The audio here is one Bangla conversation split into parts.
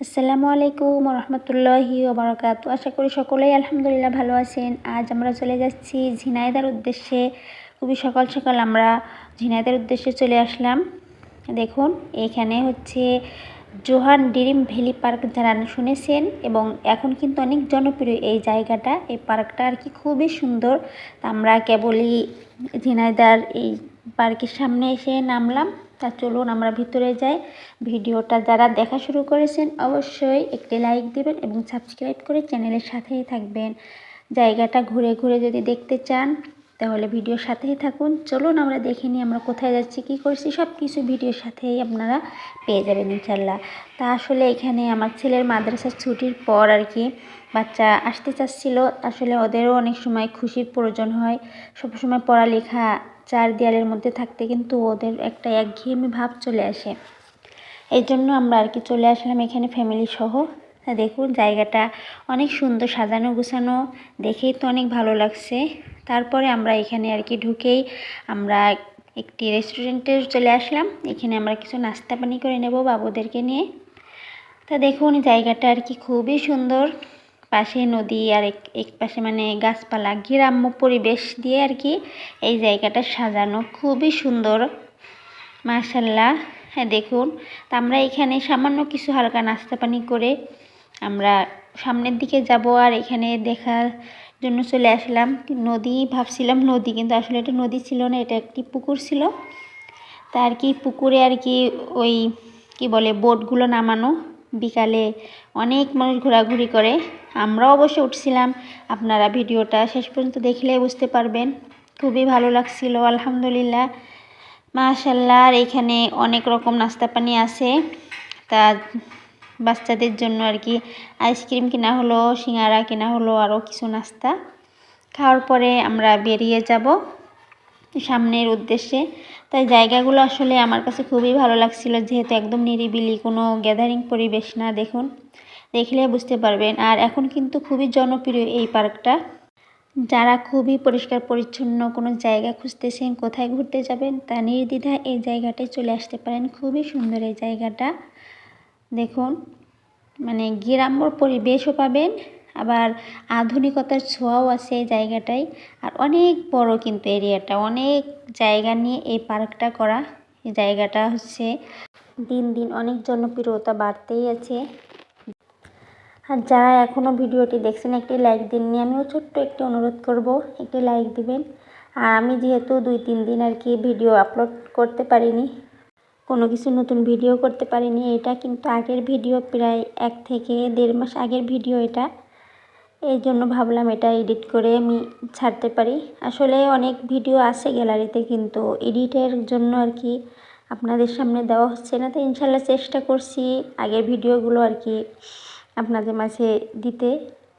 আসসালামু আলাইকুম রহমতুল্লাহি ওয়া বারাকাতুহু। আশা করি সকলেই আলহামদুলিল্লাহ ভালো আছেন। আজ আমরা চলে যাচ্ছি ঝিনাইদহের উদ্দেশ্যে। খুবই সকাল সকাল আমরা ঝিনাইদহের উদ্দেশ্যে চলে আসলাম। দেখুন এখানে হচ্ছে জোহান ড্রিম ভ্যালি পার্ক, যারা শুনেছেন, এবং এখন কিন্তু অনেক জনপ্রিয় এই জায়গাটা। এই পার্কটা আর কি খুবই সুন্দর। আমরা কেবলই ঝিনাইদহের এই পার্কের সামনে এসে নামলাম। তা চলুন আমরা ভিতরে যাই। ভিডিওটা যারা দেখা শুরু করেছেন অবশ্যই একটি লাইক দিবেন এবং সাবস্ক্রাইব করে চ্যানেলের সাথেই থাকবেন। জায়গাটা ঘুরে ঘুরে যদি দেখতে চান তাহলে ভিডিওর সাথেই থাকুন। চলুন আমরা দেখে নিই আমরা কোথায় যাচ্ছি, কী করছি, সব কিছু ভিডিওর সাথেই আপনারা পেয়ে যাবেন ইনশাল্লাহ। তা আসলে এখানে আমার ছেলের মাদ্রাসার ছুটির পর আর কি বাচ্চা আসতে চাচ্ছিল। আসলে ওদেরও অনেক সময় খুশির প্রয়োজন হয়। সবসময় পড়ালেখা চার দেয়ালের মধ্যে থাকতে কিন্তু ওদের একটা একঘেয়েমি ভাব চলে আসে। এই জন্য আমরা আর কি চলে আসলাম এখানে ফ্যামিলি সহ। দেখুন জায়গাটা অনেক সুন্দর সাজানো গুছানো, দেখেই তো অনেক ভালো লাগছে। তারপরে আমরা এখানে আর কি ঢুকেই আমরা একটি রেস্টুরেন্টে চলে আসলাম। এখানে আমরা কিছু নাস্তা পানি করে নেব বাবুদেরকে নিয়ে। তা দেখুন জায়গাটা আর কি খুবই সুন্দর। পাশে নদী আর এক পাশে মানে গাছপালা, গ্রাম্য পরিবেশ দিয়ে আর কি এই জায়গাটা সাজানো, খুবই সুন্দর মাশাল্লাহ। হ্যাঁ দেখুন, তা আমরা এখানে সামান্য কিছু হালকা নাস্তা পানি করে আমরা সামনের দিকে যাব। আর এখানে দেখার জন্য চলে আসলাম নদী, ভাবছিলাম নদী, কিন্তু আসলে এটা নদী ছিল না, এটা একটি পুকুর ছিল। তা আর কি পুকুরে আর কি ওই কি বলে বোটগুলো নামানো, বিকালে অনেক মানুষ ঘোরাঘুরি করে। আমরাও অবশ্য উঠছিলাম। আপনারা ভিডিওটা শেষ পর্যন্ত দেখলে বুঝতে পারবেন। খুবই ভালো লাগছিল আলহামদুলিল্লাহ মাশাল্লাহ। আর এখানে অনেক রকম নাস্তা পানি আছে। তা বাচ্চাদের জন্য আর কি আইসক্রিম কিনা হলো, সিঙ্গারা কিনা হলো, আরও কিছু নাস্তা। খাওয়ার পরে আমরা বেরিয়ে যাব সামনের উদ্দেশ্যে। তাই জায়গাগুলো আসলে আমার কাছে খুবই ভালো লাগছিল, যেহেতু একদম নিরিবিলি, কোনো গ্যাদারিং পরিবেশ না। দেখুন দেখলে বুঝতে পারবেন। আর এখন কিন্তু খুবই জনপ্রিয় এই পার্কটা। যারা খুবই পরিষ্কার পরিচ্ছন্ন কোনো জায়গা খুঁজতেছেন, কোথায় ঘুরতে যাবেন, তা নির্দ্বিধায় এই জায়গাটায় চলে আসতে পারেন। খুবই সুন্দর এই জায়গাটা। দেখুন মানে গ্রাম্য পরিবেশও পাবেন, আবার আধুনিকতার ছোঁয়াও আছে এই জায়গাটায়। আর অনেক বড় কিন্তু এরিয়াটা, অনেক জায়গা নিয়ে এই পার্কটা করা। এই জায়গাটা হচ্ছে দিন দিন অনেক জনপ্রিয়তা বাড়তেই আছে। আর যারা এখনও ভিডিওটি দেখছেন একটি লাইক দিননি, আমিও ছোট্ট একটি অনুরোধ করব, একটি লাইক দিবেন। আর আমি যেহেতু 2-3 দিন আর কি ভিডিও আপলোড করতে পারিনি, কোনো কিছু নতুন ভিডিও করতে পারিনি, এটা কিন্তু আগের ভিডিও, প্রায় 1 থেকে 1.5 মাস আগের ভিডিও এটা। এই জন্য ভাবলাম এটা এডিট করে আমি ছাড়তে পারি। আসলে অনেক ভিডিও আছে গ্যালারিতে, কিন্তু এডিটের জন্য আর কি আপনাদের সামনে দেওয়া হচ্ছে না। তো ইনশাল্লাহ চেষ্টা করছি আগের ভিডিওগুলো আর কি আপনাদের মাঝে দিতে,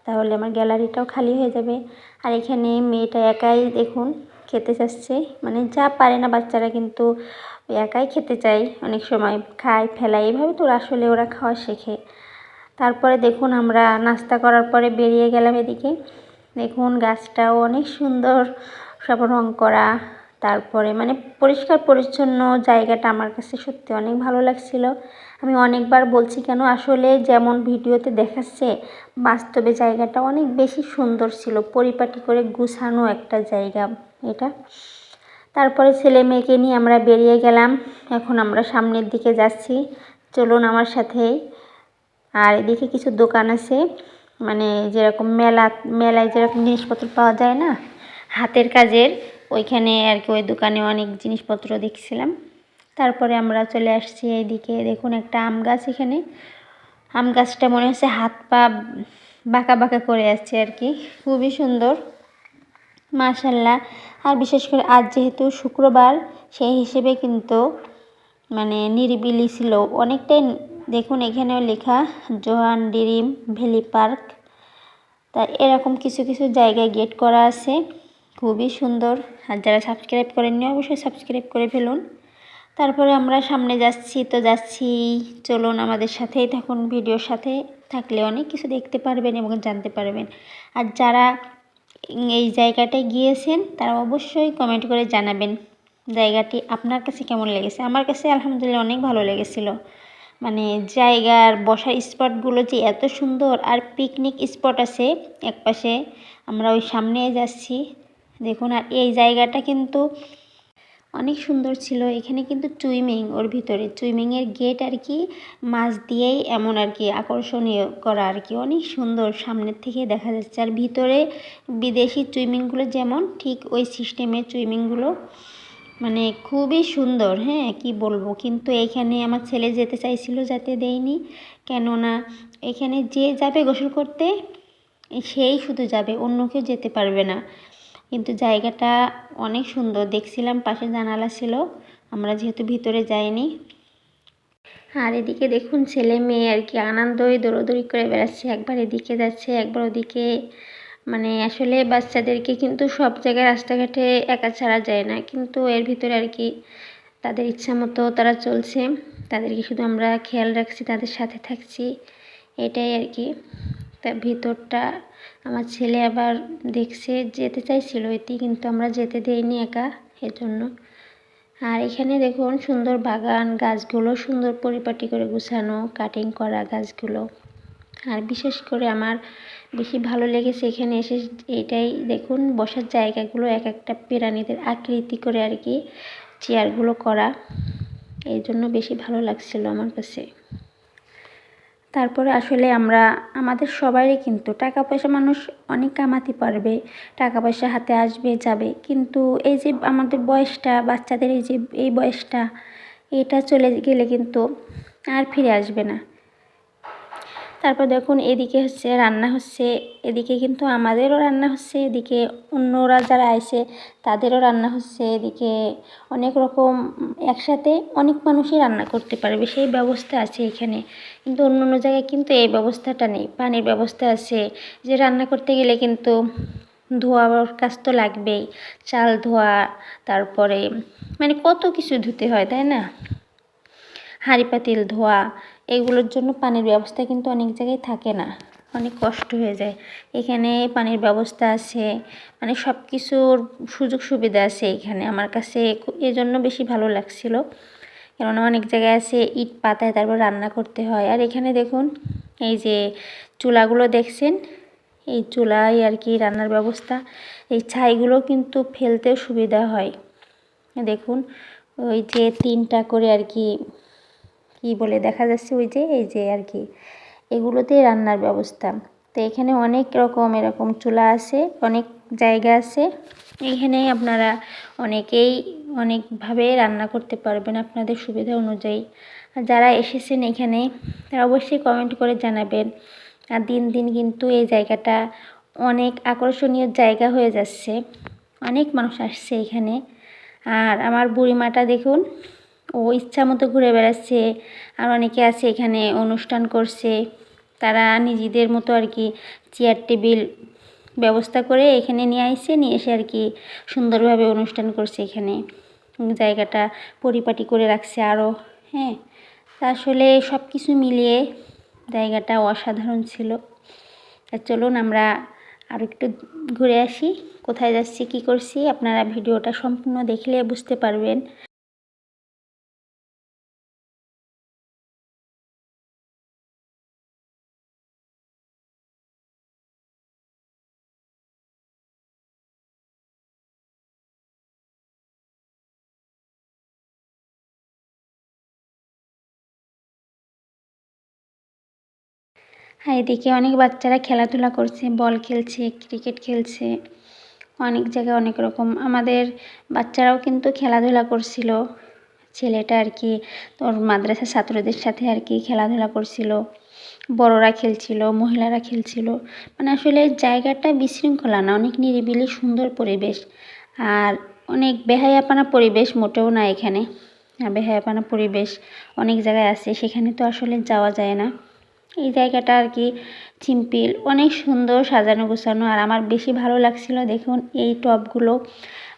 তাহলে আমার গ্যালারিটাও খালি হয়ে যাবে। আর এখানে মেয়েটা একাই দেখুন খেতে চাচ্ছে, মানে যা পারে না বাচ্চারা কিন্তু একাই খেতে চায়, অনেক সময় খায় ফেলায়, এইভাবে তো আসলে ওরা খাওয়া শেখে। তারপরে দেখুন আমরা নাস্তা করার পরে বেরিয়ে গেলাম এদিকে। দেখুন গাছটাও অনেক সুন্দর, সব রং করা। তারপরে মানে পরিষ্কার পরিচ্ছন্ন জায়গাটা আমার কাছে সত্যি অনেক ভালো লাগছিল। আমি অনেকবার বলছি কেন, আসলে যেমন ভিডিওতে দেখাচ্ছে বাস্তবে জায়গাটা অনেক বেশি সুন্দর ছিল, পরিপাটি করে গুছানো একটা জায়গা এটা। তারপরে ছেলে মেয়েকে নিয়ে আমরা বেরিয়ে গেলাম। এখন আমরা সামনের দিকে যাচ্ছি, চলুন আমার সাথেই। আর এদিকে কিছু দোকান আছে, মানে যেরকম মেলায় যেরকম জিনিসপত্র পাওয়া যায় না হাতের কাজের, ওইখানে আর কি ওই দোকানে অনেক জিনিসপত্র দেখছিলাম। তারপরে আমরা চলে আসছি এইদিকে। দেখুন একটা আম গাছ, এখানে আম গাছটা মনে হচ্ছে হাত পা বাঁকা বাঁকা করে আছে আর কি, খুবই সুন্দর মাশাল্লাহ। আর বিশেষ করে আজ যেহেতু শুক্রবার, সেই হিসেবে কিন্তু মানে নিরিবিলি ছিল অনেকটাই। দেখুন এখানেও লেখা জোহান ড্রিম ভ্যালি পার্ক। তা এরকম কিছু কিছু জায়গায় গেট করা আছে, খুবই সুন্দর। আর যারা সাবস্ক্রাইব করেননি অবশ্যই সাবস্ক্রাইব করে ফেলুন। তারপরে আমরা সামনে যাচ্ছি তো যাচ্ছি, চলুন আমাদের সাথেই থাকুন। ভিডিওর সাথে থাকলে অনেক কিছু দেখতে পারবেন এবং জানতে পারবেন। আর যারা এই জায়গাটায় গিয়েছেন তারা অবশ্যই কমেন্ট করে জানাবেন জায়গাটি আপনার কাছে কেমন লেগেছে। আমার কাছে আলহামদুলিল্লাহ অনেক ভালো লেগেছিল। মানে জায়গার বসার স্পটগুলো যে এত সুন্দর, আর পিকনিক স্পট আছে একপাশে, আমরা ওই সামনে যাচ্ছি দেখুন। আর এই জায়গাটা কিন্তু অনেক সুন্দর ছিল। এখানে কিন্তু সুইমিং, ওর ভিতরে সুইমিংয়ের গেট আর কি মাছ দিয়েই এমন আর কি আকর্ষণীয় করা আর কি, অনেক সুন্দর সামনের থেকে দেখা যাচ্ছে। আর ভিতরে বিদেশি সুইমিংগুলো যেমন ঠিক ওই সিস্টেমের সুইমিংগুলো, মানে খুবই সুন্দর। হ্যাঁ, কি বলবো, কিন্তু এখানে আমার ছেলে যেতে চাইছিল, যেতে দেয়নি। কেননা এখানে যে যাবে গোসল করতে সেই শুধু যাবে, অন্য কেউ যেতে পারবে না। কিন্তু জায়গাটা অনেক সুন্দর, দেখছিলাম পাশে জানালা ছিল, আমরা যেহেতু ভিতরে যাইনি। আর এদিকে দেখুন ছেলে মেয়ে আর কি আনন্দই দৌড়াদৌড়ি করে বেড়াচ্ছে, একবার এদিকে যাচ্ছে একবার ওদিকে। মানে আসলে বাচ্চাদেরকে কিন্তু সব জায়গায় রাস্তাঘাটে একা ছাড়া যায় না, কিন্তু এর ভিতরে আর কি তাদের ইচ্ছা মতো তারা চলছে, তাদেরকে শুধু আমরা খেয়াল রাখছি, তাদের সাথে থাকছি, এটাই আর কি। তা ভিতরটা আমার ছেলে আবার দেখছে, যেতে চাইছিল এটি, কিন্তু আমরা যেতে দেইনি একা, এজন্য। আর এখানে দেখুন সুন্দর বাগান, গাছগুলো সুন্দর পরিপাটি করে গুছানো, কাটিং করা গাছগুলো। আর বিশেষ করে আমার বেশি ভালো লেগেছে এখানে এসে এইটাই, দেখুন বসার জায়গাগুলো এক একটা প্রাণীদের আকৃতি করে আর কি চেয়ারগুলো করা, এই জন্য বেশি ভালো লাগছিল আমার কাছে। তারপরে আসলে আমরা আমাদের সবারই কিন্তু টাকা পয়সা মানুষ অনেক কামাতে পারবে, টাকা পয়সা হাতে আসবে যাবে, কিন্তু এই যে আমাদের বয়সটা, বাচ্চাদের এই যে এই বয়সটা, এটা চলে গেলে কিন্তু আর ফিরে আসবে না। তারপর দেখুন এদিকে হচ্ছে রান্না হচ্ছে, এদিকে কিন্তু আমাদেরও রান্না হচ্ছে, এদিকে অন্যরা যারা আইছে তাদেরও রান্না হচ্ছে, এদিকে অনেক রকম একসাথে অনেক মানুষই রান্না করতে পারবে সেই ব্যবস্থা আছে এখানে। কিন্তু অন্য অন্য জায়গায় কিন্তু এই ব্যবস্থাটা নেই, পানির ব্যবস্থা আছে, যে রান্না করতে গেলে কিন্তু ধোয়ার কাজ তো লাগবেই, চাল ধোয়া, তারপরে মানে কত কিছু ধুতে হয় তাই না, হাঁড়ি পাতিল ধোয়া, এগুলোর জন্য পানির ব্যবস্থা কিন্তু অনেক জায়গায় থাকে না, অনেক কষ্ট হয়ে যায়। এখানে পানির ব্যবস্থা আছে, মানে সব কিছুর সুযোগ সুবিধা আছে এখানে, আমার কাছে এজন্য বেশি ভালো লাগছিল। কেননা অনেক জায়গায় আছে ইট পাতায় তারপর রান্না করতে হয়, আর এখানে দেখুন এই যে চুলাগুলো দেখছেন, এই চুলায় আর কি রান্নার ব্যবস্থা, এই ছাইগুলো কিন্তু ফেলতেও সুবিধা হয়। দেখুন ওই যে তিনটা করে আর কি কি বলে দেখা যাচ্ছে, ওই যে এই যে আর কি এগুলোতেই রান্নার ব্যবস্থা। তো এখানে অনেক রকম এরকম চুলা আছে, অনেক জায়গা আছে, এইখানে আপনারা অনেকেই অনেকভাবে রান্না করতে পারবেন আপনাদের সুবিধা অনুযায়ী। আর যারা এসেছেন এখানে তারা অবশ্যই কমেন্ট করে জানাবেন। আর দিন দিন কিন্তু এই জায়গাটা অনেক আকর্ষণীয় জায়গা হয়ে যাচ্ছে, অনেক মানুষ আসছে এখানে। আর আমার বুড়িমাটা দেখুন, ও ইচ্ছা মতো ঘুরে বেড়াচ্ছে। আর অনেকে আছে এখানে অনুষ্ঠান করছে, তারা নিজেদের মতো আর কি চেয়ার টেবিল ব্যবস্থা করে এখানে নিয়ে আসছে, নিয়ে এসে আর কি সুন্দরভাবে অনুষ্ঠান করছে এখানে, জায়গাটা পরিপাটি করে রাখছে আরও। হ্যাঁ, আসলে সব কিছু মিলিয়ে জায়গাটা অসাধারণ ছিল। চলুন আমরা আর একটু ঘুরে আসি, কোথায় যাচ্ছি কী করছি আপনারা ভিডিওটা সম্পূর্ণ দেখলে বুঝতে পারবেন। হ্যাঁ, এদিকে অনেক বাচ্চারা খেলাধুলা করছে, বল খেলছে, ক্রিকেট খেলছে, অনেক জায়গায় অনেক রকম। আমাদের বাচ্চারাও কিন্তু খেলাধুলা করছিল, ছেলেটা আর কি তোর মাদ্রাসার ছাত্রদের সাথে আর কি খেলাধুলা করছিল, বড়রা খেলছিল, মহিলারা খেলছিল। মানে আসলে জায়গাটা বিশৃঙ্খলা না, অনেক নিরিবিলি সুন্দর পরিবেশ। আর অনেক বেহায়াপানা পরিবেশ মোটেও না এখানে, বেহায়াপানা পরিবেশ অনেক জায়গায় আছে, সেখানে তো আসলে যাওয়া যায় না। এই জায়গাটা আর কি সিম্পল, অনেক সুন্দর সাজানো গোছানো। আর আমার বেশি ভালো লাগছিল দেখুন এই টবগুলো,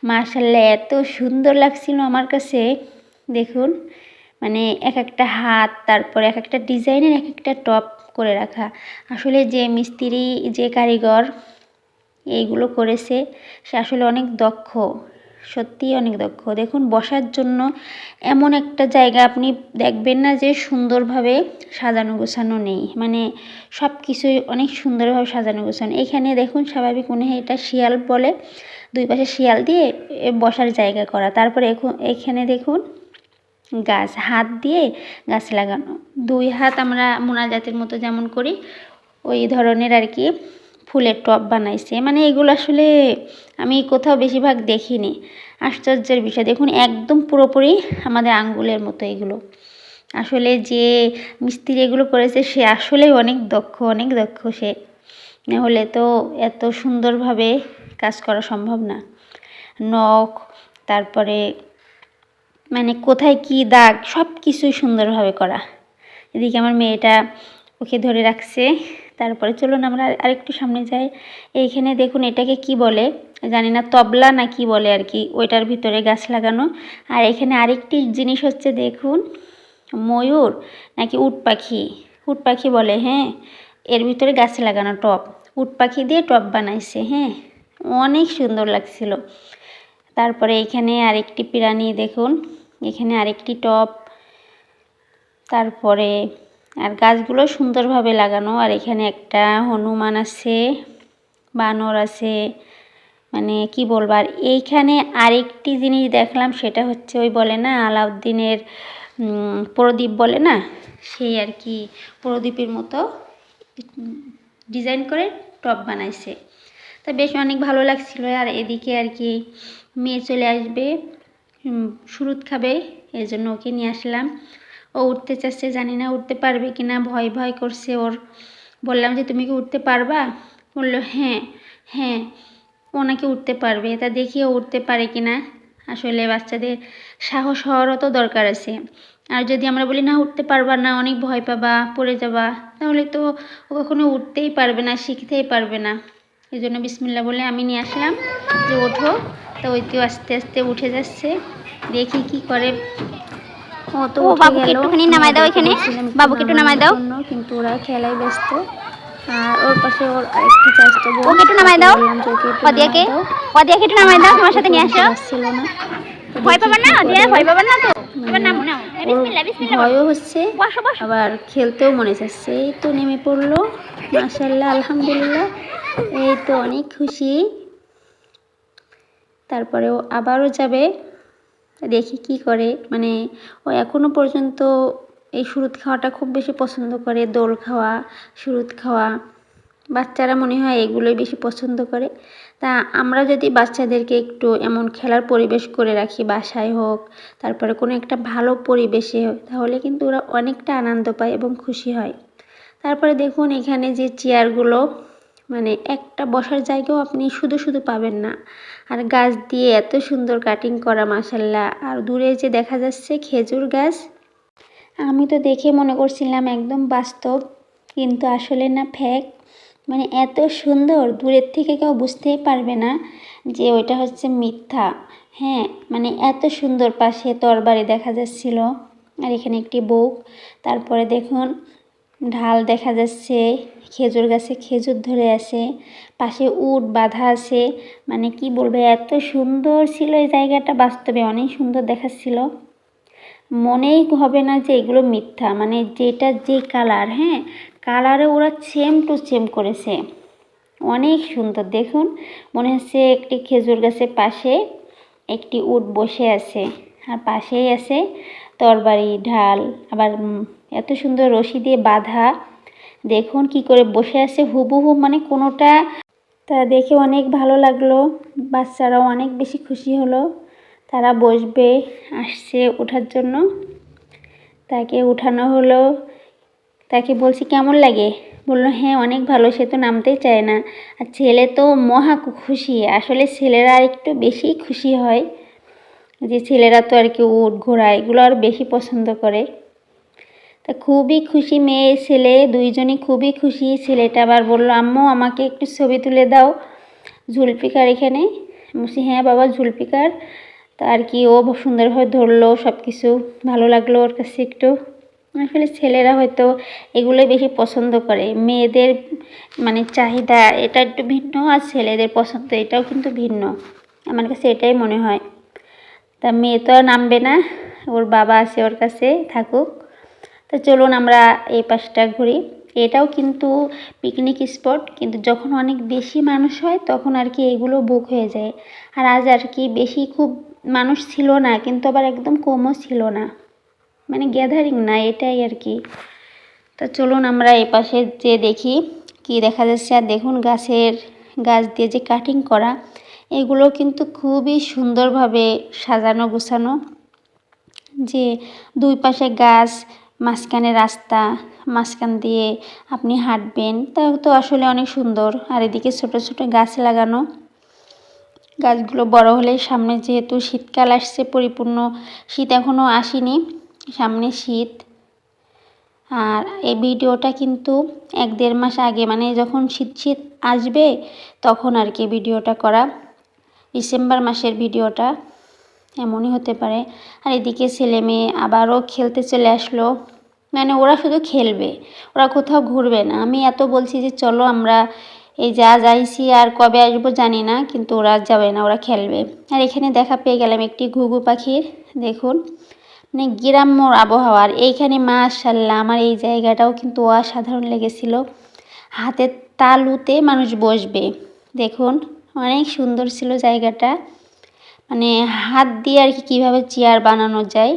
মাশাআল্লাহ এত সুন্দর লাগছিল আমার কাছে। দেখুন মানে এক একটা হাত, তারপরে এক একটা ডিজাইনের এক একটা টব করে রাখা। আসলে যে মিস্ত্রি, যে কারিগর এইগুলো করেছে সে আসলে অনেক দক্ষ, সত্যিই অনেক দক্ষ। দেখুন বসার জন্য এমন একটা জায়গা আপনি দেখবেন না যে সুন্দরভাবে সাজানো গোছানো নেই, মানে সব কিছুই অনেক সুন্দরভাবে সাজানো গোছানো। এখানে দেখুন স্বাভাবিক মনে হয় এটা শিয়াল বলে, দুই পাশে শিয়াল দিয়ে বসার জায়গা করা। তারপরে এখানে দেখুন গাছ, হাত দিয়ে গাছ লাগানো, দুই হাত আমরা মোনাজাতের মতো যেমন করি ওই ধরনের আর কি ফুলের টব বানাইছে। মানে এগুলো আসলে আমি কোথাও বেশিরভাগ দেখিনি, আশ্চর্যের বিষয়। দেখুন একদম পুরোপুরি আমাদের আঙ্গুলের মতো এগুলো। আসলে যে মিস্ত্রি এগুলো করেছে সে আসলে অনেক দক্ষ সে, নাহলে তো এত সুন্দরভাবে কাজ করা সম্ভব না। নখ, তারপরে মানে কোথায় কি দাগ সব কিছুই সুন্দরভাবে করা। এদিকে আমার মেয়েটা ওকে ধরে রাখছে। তারপরে চলুন আমরা আরেকটু সামনে যাই। এইখানে দেখুন এটাকে কি বলে জানি না, তবলা না কি বলে আর কি, ওইটার ভিতরে গাছ লাগানো। আর এখানে আরেকটি জিনিস হচ্ছে দেখুন ময়ূর নাকি উট পাখি বলে, হ্যাঁ, এর ভিতরে গাছ লাগানো টব, উট পাখি দিয়ে টব বানাইছে, হ্যাঁ, অনেক সুন্দর লাগছিল। তারপরে এখানে আরেকটি প্রাণী দেখুন, এখানে আরেকটি টব, তারপরে আর গাছগুলো সুন্দরভাবে লাগানো। আর এখানে একটা হনুমান আছে, বানর আছে, মানে কি বলবো। আর এইখানে আরেকটি জিনিস দেখলাম, সেটা হচ্ছে ওই বলে না আলাউদ্দিনের প্রদীপ বলে না, সেই আর কি প্রদীপের মতো ডিজাইন করে টব বানাইছে। তা বেশ অনেক ভালো লাগছিল। আর এদিকে আর কি মেয়ে চলে আসবে, সুরুত খাবে, এই জন্য ওকে নিয়ে আসলাম। ও উঠতে চাচ্ছে, জানি না উঠতে পারবে কিনা, ভয় করছে ওর। বললাম যে তুমি কি উঠতে পারবা? বললো হ্যাঁ ও নাকি উঠতে পারবে। তা দেখি ও উঠতে পারে কিনা। আসলে বাচ্চাদের সাহস হওয়ারও তো দরকার আছে। আর যদি আমরা বলি না উঠতে পারবা না, অনেক ভয় পাবা, পড়ে যাবা, তাহলে তো ও কখনো উঠতেই পারবে না, শিখতেই পারবে না। এই জন্য বিসমিল্লাহ বলে আমি নিয়ে আসলাম যে ওঠো। তো ওইতেও আস্তে আস্তে উঠে যাচ্ছে, দেখি কি করে। ও তো উঠে গেল, নামাই দাও এখানে, বাবুকে একটু নামাই দাও, কিন্তু ওরা খেলায় ব্যস্ত। আর ওর পাশে ওর আরেকটি চাচতো বোন, ওকে একটু নামাই দাও, ওদিয়াকে একটু নামাই দাও, তোমার সাথে নিয়ে আসো। আসছিল না, ভয় পাবা না, ভয় পাবা না তো, এবার নামো নাও, বিসমিল্লাহ ভয়ও হচ্ছে, আবার খেলতেও মনে চাচ্ছে। এই তো নেমে পড়লো, মাশাআল্লাহ, আলহামদুলিল্লাহ, এই তো অনেক খুশি। তারপরে ও আবারও যাবে, দেখি কি করে। মানে ও এখনো পর্যন্ত এই সুরুত খাওয়াটা খুব বেশি পছন্দ করে, দোল খাওয়া, সুরুত খাওয়া, বাচ্চারা মনে হয় এগুলোই বেশি পছন্দ করে। তা আমরা যদি বাচ্চাদেরকে একটু এমন খেলার পরিবেশ করে রাখি, বাসায় হোক, তারপরে কোনো একটা ভালো পরিবেশে হোক, তাহলে কিন্তু ওরা অনেকটা আনন্দ পায় এবং খুশি হয়। তারপরে দেখুন এখানে যে চেয়ারগুলো, মানে একটা বসার জায়গাও আপনি শুধু পাবেন না। আর গাছ দিয়ে এত সুন্দর কাটিং করা, মাশাআল্লাহ। আর দূরে যে দেখা যাচ্ছে খেজুর গাছ, আমি তো দেখে মনে করছিলাম একদম বাস্তব, কিন্তু আসলে না ফেক। মানে এত সুন্দর, দূরের থেকে কেউ বুঝতেই পারবে না যে ওইটা হচ্ছে মিথ্যা। হ্যাঁ, মানে এত সুন্দর, পাশে তরবারি দেখা যাচ্ছিল। আর এখানে একটি বউ। তারপরে দেখুন ঢাল দেখা যাচ্ছে, খেজুর গাছে খেজুর ধরে আছে, পাশে উট বাঁধা আছে। মানে কি বলবো, এত সুন্দর ছিল এই জায়গাটা, বাস্তবে অনেক সুন্দর দেখাচ্ছিল। মনেই হবে না যে এগুলো মিথ্যা। মানে যেটা যে কালার, হ্যাঁ, কালারে ওরা সেম টু সেম করেছে, অনেক সুন্দর। দেখুন মনে হচ্ছে একটি খেজুর গাছের পাশে একটি উট বসে আছে, আর পাশেই আছে তরবারি, ঢাল, আবার এত সুন্দর রশি দিয়ে বাঁধা। দেখুন কি করে বসে আছে হুবহু, মানে কোনোটা। তা দেখে অনেক ভালো লাগলো, বাচ্চারাও অনেক বেশি খুশি হলো। তারা বসবে, আসছে ওঠার জন্য, তাকে উঠানো হলো। তাকে বলছি কেমন লাগে, বললো হ্যাঁ অনেক ভালো, সে তো নামতেই চায় না। আর ছেলে তো মহা খুশি। আসলে ছেলেরা আর একটু বেশি খুশি হয়, যে ছেলেরা তো আর কি উট ঘোড়া এগুলো আর বেশি পছন্দ করে। তা খুবই খুশি, মেয়ে ছেলে দুইজনই খুবই খুশি। ছেলেটা আবার বললো আম্মু আমাকে একটু ছবি তুলে দাও, জুলফিকার এখানে। বলছি হ্যাঁ বাবা জুলফিকার। তা আর কি ও সুন্দরভাবে ধরলো, সব কিছু ভালো লাগলো ওর কাছে একটু। আসলে ছেলেরা হয়তো এগুলোই বেশি পছন্দ করে, মেয়েদের মানে চাহিদা এটা একটু ভিন্ন, আর ছেলেদের পছন্দ এটাও কিন্তু ভিন্ন, আমার কাছে এটাই মনে হয়। তা মেয়ে তো আর নামবে না, ওর বাবা আছে ওর কাছে, থাকুক। তো চলুন আমরা এই পাশটা ঘুরি। এটাও কিন্তু পিকনিক স্পট, কিন্তু যখন অনেক বেশি মানুষ হয় তখন আর কি এগুলো বুক হয়ে যায়। আর আজ আর কি বেশি খুব মানুষ ছিল না, কিন্তু আবার একদম কমও ছিল না, মানে গ্যাদারিং না, এটাই আর কি। তো চলুন আমরা এই পাশে যে দেখি কি দেখা যাচ্ছে। আর দেখুন গাছ দিয়ে যে কাটিং করা, এগুলো কিন্তু খুবই সুন্দরভাবে সাজানো গোছানো, যে দুই পাশে গাছ, মাঝখানে রাস্তা, মাঝখান দিয়ে আপনি হাঁটবেন, তাও তো আসলে অনেক সুন্দর। আর এদিকে ছোট ছোট গাছ লাগানো, গাছগুলো বড় হলে সামনে যেহেতু শীতকাল আসছে, পরিপূর্ণ শীত এখনও আসেনি, সামনে শীত। আর এই ভিডিওটা কিন্তু 1-1.5 মাস আগে, মানে যখন শীত আসবে তখন আর কি ভিডিওটা করা, ডিসেম্বর মাসের ভিডিওটা, এমনই হতে পারে। আর এদিকে ছেলে মেয়ে আবারও খেলতে চলে আসলো, মানে ওরা শুধু খেলবে, ওরা কোথাও ঘুরবে না। আমি এত বলছি যে চলো আমরা এই যা যাইছি, আর কবে আসবো জানি না, কিন্তু ওরা যাবে না, ওরা খেলবে। আর এখানে দেখা পেয়ে গেলাম একটি ঘুঘু পাখির, দেখুন মানে গ্রাম্য আবহাওয়ার এইখানে মাশাআল্লাহ আমার এই জায়গাটাও কিন্তু অসাধারণ লেগেছিল। হাতের তালুতে মানুষ বসবে, দেখুন অনেক সুন্দর ছিল জায়গাটা, মানে হাত দিয়ে আর কি কীভাবে চেয়ার বানানো যায়।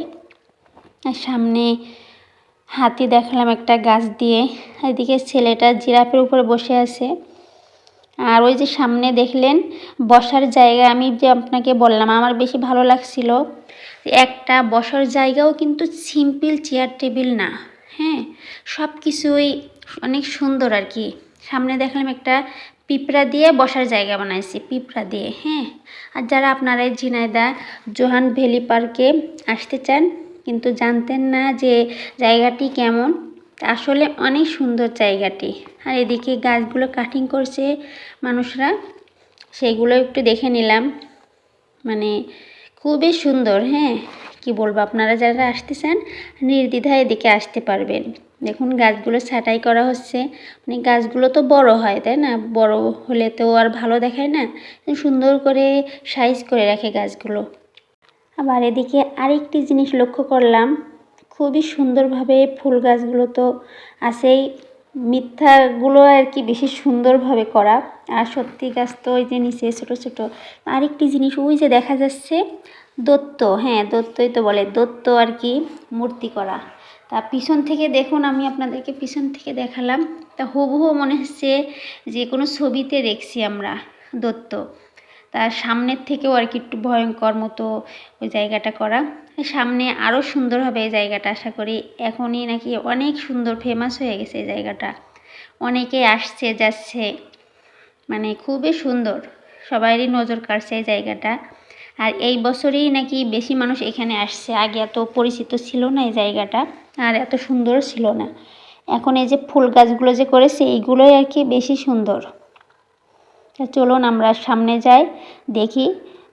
আর সামনে হাতি দেখলাম একটা গাছ দিয়ে, এদিকে ছেলেটা জিরাফের উপরে বসে আছে। আর ওই যে সামনে দেখলেন বসার জায়গা, আমি যে আপনাকে বললাম আমার বেশি ভালো লাগছিল, একটা বসার জায়গাও কিন্তু সিম্পল চেয়ার টেবিল না, হ্যাঁ সব কিছুই অনেক সুন্দর আর কি। সামনে দেখলাম একটা পিঁপড়া দিয়ে বসার জায়গা বানাইছি, পিঁপড়া দিয়ে, হ্যাঁ। আর যারা আপনারা ঝিনাইদহ জোহান ভ্যালি পার্কে আসতে চান কিন্তু জানতেন না যে জায়গাটি কেমন, আসলে অনেক সুন্দর জায়গাটি। আর এদিকে গাছগুলো কাটিং করছে মানুষরা, সেগুলো একটু দেখে নিলাম, মানে খুবই সুন্দর। হ্যাঁ কি বলবো, আপনারা যারা আসতে চান নির্দ্বিধায় এদিকে আসতে পারবেন। দেখুন গাছগুলো ছাঁটাই করা হচ্ছে, মানে গাছগুলো তো বড় হয় তাই না, বড় হলে তো আর ভালো দেখায় না, সুন্দর করে সাইজ করে রাখে গাছগুলো। আবার এদিকে আরেকটি জিনিস লক্ষ্য করলাম, খুবই সুন্দরভাবে ফুল গাছগুলো তো আছেই, মিথ্যাগুলো আর কি বেশি সুন্দরভাবে করা, আর সত্যি গাছ তো ওই যে নিচে ছোটো ছোটো। আরেকটি জিনিস ওই যে দেখা যাচ্ছে দত্ত, হ্যাঁ দত্তই তো বলে, দত্ত আর কি মূর্তি করা। তা পিছন থেকে দেখুন, আমি আপনাদেরকে পিছন থেকে দেখালাম, তা হুবহু মনে হচ্ছে যে কোনো ছবিতে দেখছি আমরা দত্ত। তার সামনের থেকেও আর কি একটু ভয়ঙ্কর মতো ওই জায়গাটা করা। সামনে আরও সুন্দর হবে এই জায়গাটা, আশা করি। এখনই নাকি অনেক সুন্দর ফেমাস হয়ে গেছে এই জায়গাটা, অনেকে আসছে যাচ্ছে, মানে খুবই সুন্দর, সবারই নজর কাড়ছে এই জায়গাটা। আর এই বছরেই নাকি বেশি মানুষ এখানে আসছে, আগে এত পরিচিত ছিল না এই জায়গাটা, আর এত সুন্দর ছিল না। এখন এই যে ফুল গাছগুলো যে করেছে এইগুলোই আর কি বেশি সুন্দর। চলুন আমরা সামনে যাই, দেখি।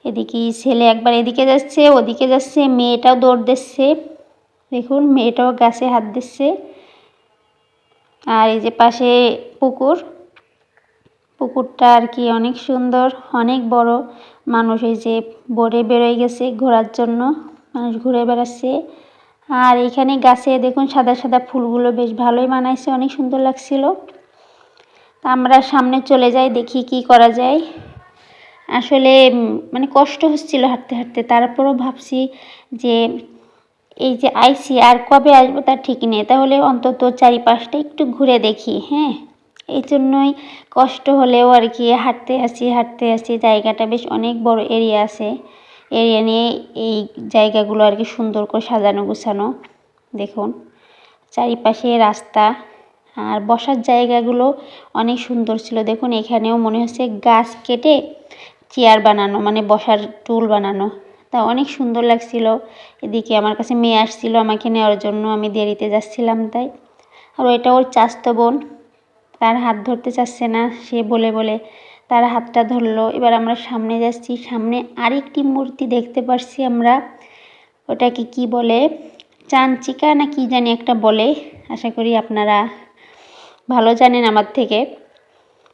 এদিকে ছেলে একবার এদিকে যাচ্ছে, ওদিকে যাচ্ছে, মেয়েটাও দৌড় দিচ্ছে, দেখুন মেয়েটাও গাছে হাত দিচ্ছে। আর এই যে পাশে পুকুরটা আর কি অনেক সুন্দর, অনেক বড়। মানুষ এই যে বোটে বেরোয় গেছে ঘোরার জন্য, মানুষ ঘুরে বেড়াচ্ছে। আর এখানে গাছে দেখুন সাদা সাদা ফুলগুলো বেশ ভালোই মানাইছে, অনেক সুন্দর লাগছিল। আমরা সামনে চলে যাই, দেখি কি করা যায়। আসলে মানে কষ্ট হচ্ছিল হাঁটতে হাঁটতে, তারপরও ভাবছি যে এই যে আইসি আর কবে আসবো তার ঠিক নেই, তাহলে অন্তত চারিপাশটা একটু ঘুরে দেখি, হ্যাঁ। এই জন্যই কষ্ট হলেও আর কি হাঁটতে আসি। জায়গাটা বেশ অনেক বড় এরিয়া আছে, এরিয়া নিয়ে এই জায়গাগুলো আর কি সুন্দর করে সাজানো গোছানো। দেখুন চারিপাশে রাস্তা, আর বসার জায়গাগুলো অনেক সুন্দর ছিল। দেখুন এখানেও মনে হচ্ছে গাছ কেটে চেয়ার বানানো, মানে বসার টুল বানানো, তা অনেক সুন্দর লাগছিল। এদিকে আমার কাছে মেয়ে আসছিল আমাকে নেওয়ার জন্য, আমি দেরিতে যাচ্ছিলাম তাই। আর এটা ওর চাচাতো বোন, তার হাত ধরতে চাচ্ছে না, সে বলে বলে তার হাতটা ধরলো। এবার আমরা সামনে যাচ্ছি, সামনে আরেকটি মূর্তি দেখতে পাচ্ছি আমরা, ওটাকে কি বলে, চাঞ্চিকা না কি জানি একটা বলে, আশা করি আপনারা ভালো জানেন আমার থেকে।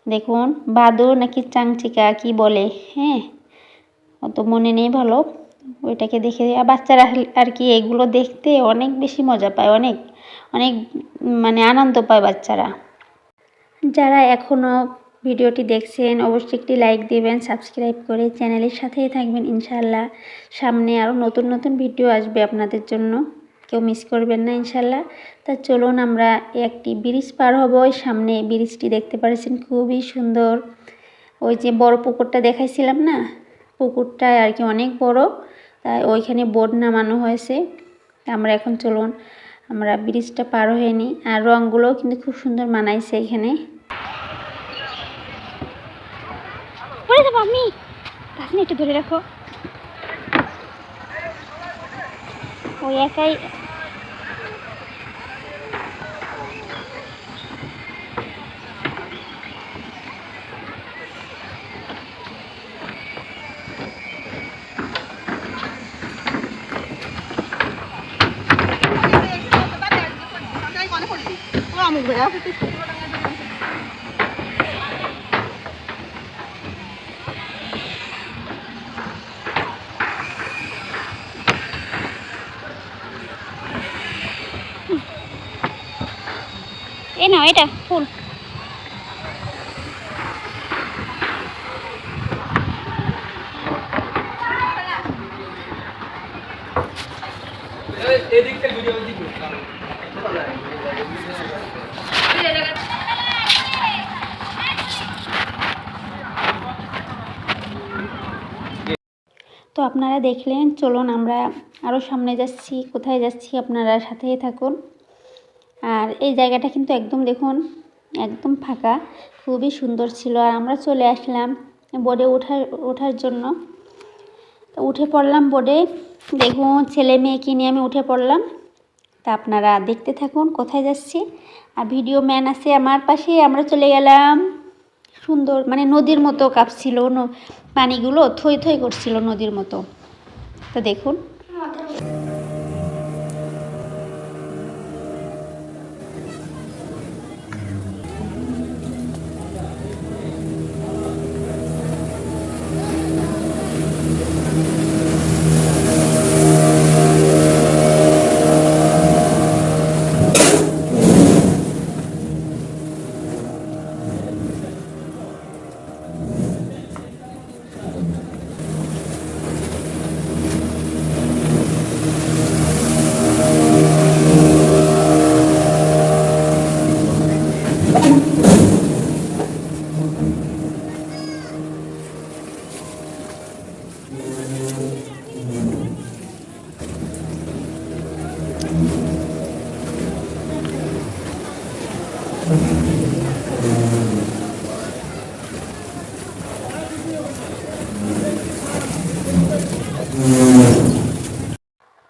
দেখুন বাদু নাকি চাংচিকা কি বলে, হ্যাঁ অত মনে নেই ভালো। ওইটাকে দেখে আর বাচ্চারা আর কি এগুলো দেখতে অনেক বেশি মজা পায়, অনেক অনেক মানে আনন্দ পায় বাচ্চারা। যারা এখনও ভিডিওটি দেখছেন অবশ্যই একটি লাইক দিবেন, সাবস্ক্রাইব করে চ্যানেলের সাথেই থাকবেন। ইনশাআল্লাহ সামনে আরও নতুন নতুন ভিডিও আসবে আপনাদের জন্য, কেউ মিস করবেন না ইনশাআল্লাহ। তা চলুন আমরা একটি ব্রিজ পার হব। ওই সামনে ব্রিজটি দেখতে পাচ্ছেন খুবই সুন্দর। ওই যে বড় পুকুরটা দেখাইছিলাম না, পুকুরটা আর কি অনেক বড়, তাই ওইখানে বোট নামানো হয়েছে। আমরা এখন চলুন আমরা ব্রিজটা পার হয়ে নিই। আর রঙগুলোও কিন্তু খুব সুন্দর মানাইছে এখানে। আমি একটু ধরে রাখো, ওই একাই এই নাও এটা ফুল। তো আপনারা দেখলেন, চলুন আমরা আরও সামনে যাচ্ছি। কোথায় যাচ্ছি আপনারা সাথেই থাকুন। আর এই জায়গাটা কিন্তু একদম দেখুন একদম ফাঁকা, খুবই সুন্দর ছিল। আর আমরা চলে আসলাম বোটে ওঠার জন্য। তো উঠে পড়লাম বোটে, দেখুন ছেলে মেয়েকে নিয়ে আমি উঠে পড়লাম। তা আপনারা দেখতে থাকুন কোথায় যাচ্ছি। আর ভিডিও ম্যান আছে আমার পাশে। আমরা চলে গেলাম, সুন্দর মানে নদীর মতো কাঁপছিল, পানিগুলো থই থই করছিল নদীর মতো। তো দেখুন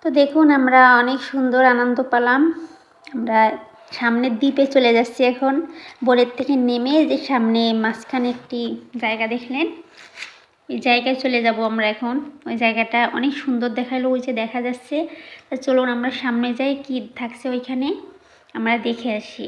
তো দেখুন আমরা অনেক সুন্দর আনন্দ পেলাম। আমরা সামনের দ্বীপে চলে যাচ্ছি এখন। বোটের থেকে নেমে যে সামনে মাঝখানে একটি জায়গা দেখলেন, এই জায়গায় চলে যাব আমরা এখন। ওই জায়গাটা অনেক সুন্দর দেখালো, ওই যে দেখা যাচ্ছে। তা চলুন আমরা সামনে যাই, কি থাকছে ওইখানে আমরা দেখে আসি।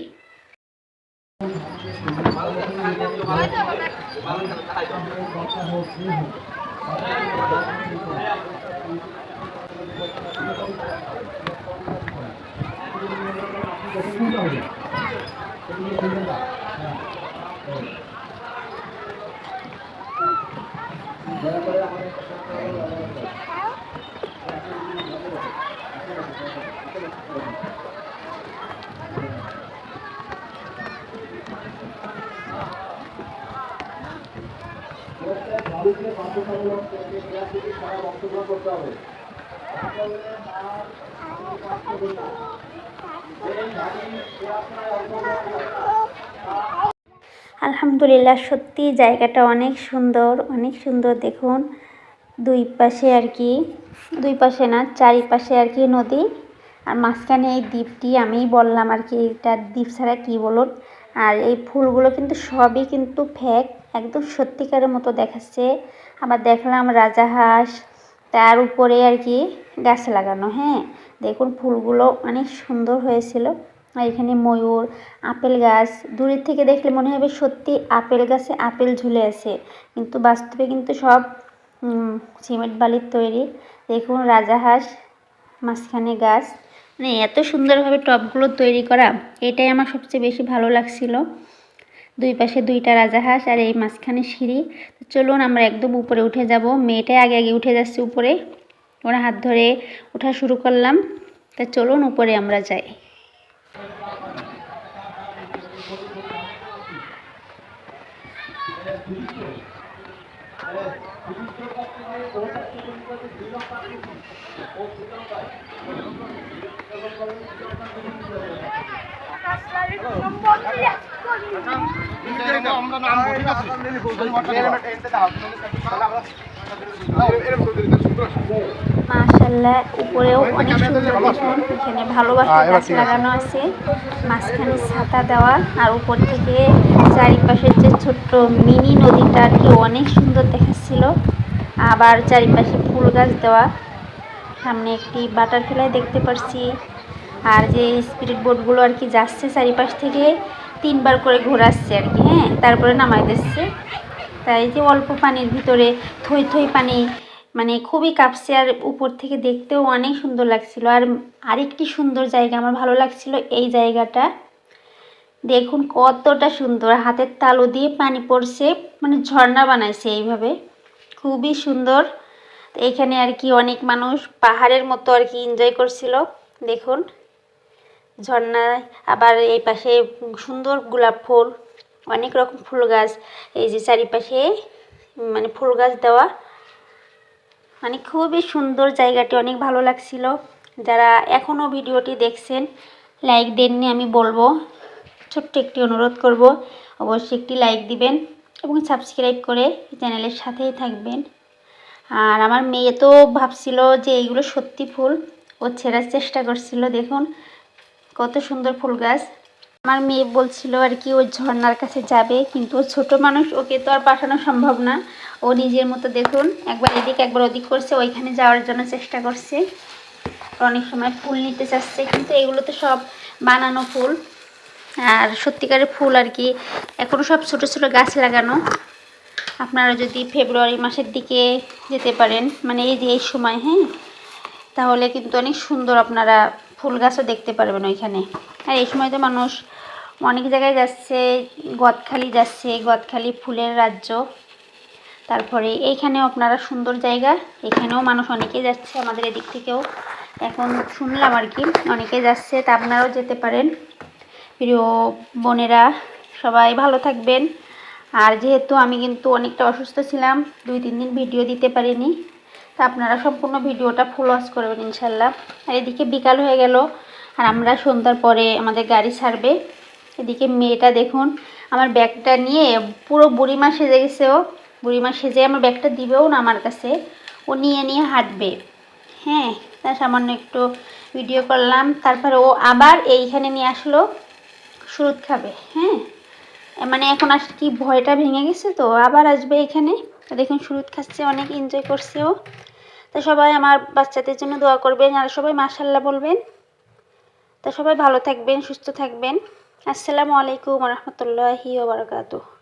আলহামদুলিল্লাহ, সত্যি জায়গাটা অনেক সুন্দর, অনেক সুন্দর। দেখুন দুই পাশে আর কি, দুই পাশে না চারিপাশে আর কি নদী, আর মাঝখানে এই দ্বীপটি। আমি বললাম আর কি এটা দ্বীপ ছাড়া কী বলুন। আর এই ফুলগুলো কিন্তু সবই কিন্তু ফেক, একদম সত্যিকারের মতো দেখাচ্ছে। আবার দেখলাম রাজাহাঁস, তার উপরে আর কি গাছ লাগানো। হ্যাঁ দেখুন ফুলগুলো অনেক সুন্দর হয়েছিল। আর এখানে ময়ূর, আপেল গাছ, দূরের থেকে দেখলে মনে হবে সত্যি আপেল গাছে আপেল ঝুলে আছে, কিন্তু বাস্তবে কিন্তু সব সিমেন্ট বালির তৈরি। দেখুন রাজাহাঁস, মাঝখানে গাছ, মানে এত সুন্দরভাবে টবগুলো তৈরি করা, এটাই আমার সবচেয়ে বেশি ভালো লাগছিল। দুই পাশে দুইটা রাজাহাঁস আর এই মাঝখানে সিঁড়ি। চলুন আমরা একদম উপরে উঠে যাব। মেয়েটাই আগে আগে উঠে যাচ্ছে উপরে, ওরা হাত ধরে ওঠা শুরু করলাম। তা চলুন উপরে আমরা যাই। মাশাআল্লাহ, উপরেও অনেক সুন্দর। দেখুন এখানে ভালোবাসার গাছ লাগানো আছে, মাঝখানে ছাতা দেওয়া, আর উপর থেকে চারিপাশের যে ছোট্ট মিনি নদীটা আর কি অনেক সুন্দর দেখাচ্ছিল। আবার চারিপাশে ফুল গাছ দেওয়া, সামনে একটি বাটারফ্লাই দেখতে পাচ্ছি। আর যে স্পিরিট বোটগুলো আর কি যাচ্ছে চারিপাশ থেকে 3বার করে ঘোরাচ্ছে আর কি, হ্যাঁ, তারপরে নামাই দিচ্ছে। তাই যে অল্প পানির ভিতরে থই থই পানি, মানে খুবই কাঁপছে। আর উপর থেকে দেখতেও অনেক সুন্দর লাগছিল। আর আরেকটি সুন্দর জায়গা আমার ভালো লাগছিল এই জায়গাটা। দেখুন কতটা সুন্দর, হাতের তালু দিয়ে পানি পড়ছে, মানে ঝর্ণা বানাইছে এইভাবে, খুবই সুন্দর। এখানে আর কি অনেক মানুষ পাহাড়ের মতো আর কি এনজয় করছিল। দেখুন ঝর্ণায়, আবার এই পাশে সুন্দর গোলাপ ফুল, অনেক রকম ফুল গাছ, এই যে চারিপাশে মানে ফুল গাছ দেওয়া, মানে খুবই সুন্দর জায়গাটি, অনেক ভালো লাগছিল। যারা এখনও ভিডিওটি দেখছেন লাইক দেননি, আমি বলবো ছোট্ট একটি অনুরোধ করব, অবশ্যই একটি লাইক দিবেন এবং সাবস্ক্রাইব করে চ্যানেলের সাথেই থাকবেন। আর আমার মেয়ে তো ভাবছিল যে এইগুলো সত্যি ফুল, ও ছেঁড়ার চেষ্টা করছিল। দেখুন কত সুন্দর ফুল গাছ। আমার মেয়ে বলছিল আর কি ওই ঝর্ণার কাছে যাবে, কিন্তু ও ছোটো মানুষ, ওকে তো আর পাঠানো সম্ভব না। ও নিজের মতো দেখুন একবার এদিক একবার ওদিক করছে, ওইখানে যাওয়ার জন্য চেষ্টা করছে। অনেক সময় ফুল নিতে চাচ্ছে, কিন্তু এগুলো তো সব বানানো ফুল, আর সত্যিকারের ফুল আর কি এখনও সব ছোট ছোট গাছ লাগানো। আপনারা যদি ফেব্রুয়ারি মাসের দিকে যেতে পারেন, মানে এই যে এই সময়, হ্যাঁ, তাহলে কিন্তু অনেক সুন্দর আপনারা ফুল গাছও দেখতে পারবেন ওইখানে। আর এই সময় তো মানুষ অনেক জায়গায় যাচ্ছে, গদখালি যাচ্ছে, গদখালি ফুলের রাজ্য। তারপরে এইখানেও আপনারা সুন্দর জায়গা, এখানেও মানুষ অনেকেই যাচ্ছে, আমাদের এদিক থেকেও এখন শুনলাম আর কি অনেকেই যাচ্ছে। তা আপনারাও যেতে পারেন। প্রিয় বোনেরা সবাই ভালো থাকবেন। আর যেহেতু আমি কিন্তু অনেকটা অসুস্থ ছিলাম, 2-3 দিন ভিডিও দিতে পারিনি, তা আপনারা সম্পূর্ণ ভিডিওটা ফুল ওয়াচ করবেন ইনশাল্লাহ। আর এদিকে বিকাল হয়ে গেল, আর আমরা সন্ধ্যার পরে আমাদের গাড়ি ছাড়বে। এদিকে মেয়েটা দেখুন আমার ব্যাগটা নিয়ে পুরো বুড়িমা সেজে গেছে। ও বুড়িমা সেজে আমার ব্যাগটা দিবেও না আমার কাছে, ও নিয়ে নিয়ে হাঁটবে। হ্যাঁ, তা সামান্য একটু ভিডিও করলাম। তারপরে ও আবার এইখানে নিয়ে আসলো সুরুৎ খাবে। হ্যাঁ, মানে এখন আর কি ভয়টা ভেঙে গেছে, তো আবার আসবে এখানে। দেখুন সুরুৎ খাচ্ছে, অনেক এনজয় করছে ও। তা সবাই আমার বাচ্চাদের জন্য দোয়া করবেন, আর সবাই মাশাআল্লাহ বলবেন। তা সবাই ভালো থাকবেন, সুস্থ থাকবেন। আসসালামু আলাইকুম ওয়া রাহমাতুল্লাহি ওয়া বারাকাতুহু।